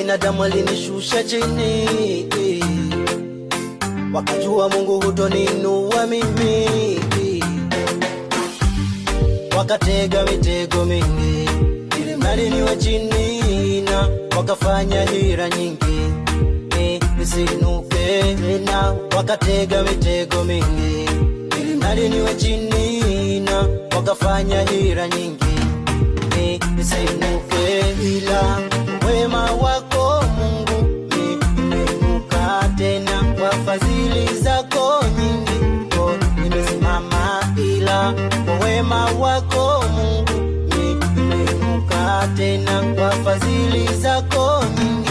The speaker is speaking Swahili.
binadamu alinishusha chini, wakajua Mungu hutoninua mimi. Wakatega mitego mingi ili mradi niwe chini, na wakafanya hila nyingi nisiinuke na wakatega mitego mingi ili mradi niwe chini, na wakafanya hila nyingi nisiinuke. Ila wema wako Mungu nimeinuka tena, kwa fadhili zako nyingi nimesimama. Ila kwa wema wako Mungu nimeinuka tena, kwa fadhili zako nyingi